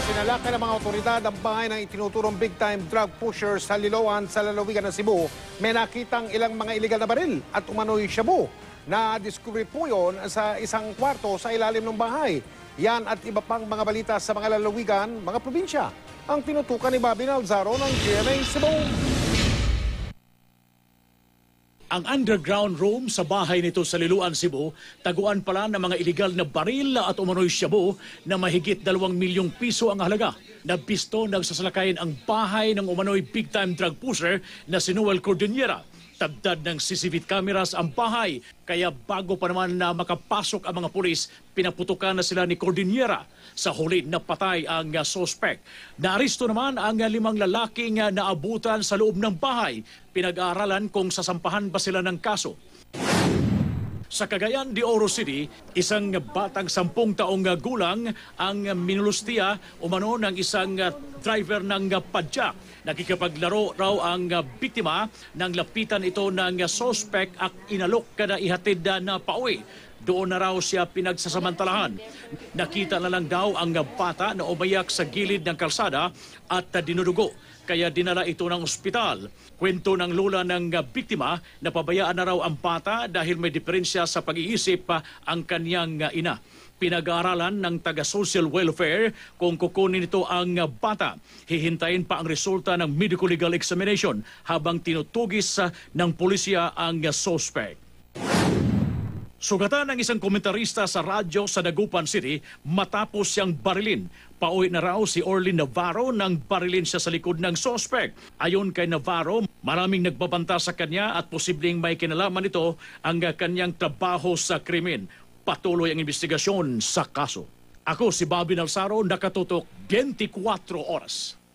Sinalakay ng mga otoridad ang bahay ng itinuturong big-time drug pusher sa Liloan sa lalawigan ng Cebu. May nakitang ilang mga iligal na baril at umano'y shabu. Na-discover po yun sa isang kwarto sa ilalim ng bahay. Yan at iba pang mga balita sa mga lalawigan, mga probinsya. Ang tinutukan ni Bobby Nalzaro ng GMA Cebu. Ang underground room sa bahay nito sa Liloan, Cebu, taguan pala ng mga iligal na baril at umano'y shabu na mahigit 2 milyong piso ang halaga. Nabisto nagsasalakayin ang bahay ng umano'y big-time drug pusher na si Noel Cordillera. Tabdad ng CCTV cameras ang bahay, kaya bago pa naman na makapasok ang mga pulis, pinaputukan na sila ni Cordillera. Sa huli napatay ang suspect. Naaresto naman ang 5 lalaking naabutan sa loob ng bahay. Pinag-aaralan kung sasampahan ba sila ng kaso. Sa Cagayan de Oro City, isang batang 10 taong gulang ang minulustiya umano ng isang driver ng padyak. Nakikipaglaro raw ang biktima nang lapitan ito ng suspect at inalok na ihatid na pauwi. Doon na raw siya pinagsasamantalahan. Nakita na lang daw ang bata na umayak sa gilid ng kalsada at dinudugo. Kaya dinala ito ng ospital. Kwento ng lola ng biktima na pabayaan na raw ang bata dahil may diferensya sa pag-iisip ang kanyang ina. Pinag-aaralan ng taga-social welfare kung kukunin nito ang bata. Hihintayin pa ang resulta ng medico-legal examination habang tinutugis ng pulisya ang suspect. Sugatan ng isang komentarista sa radyo sa Dagupan City matapos siyang barilin. Pauwi na raw si Orlin Navarro nang barilin siya sa likod ng suspect. Ayon kay Navarro, maraming nagbabanta sa kanya at posibleng may kinalaman nito ang kanyang trabaho sa krimen. Patuloy ang investigasyon sa kaso. Ako si Bobby Nalzaro, nakatutok 24 oras.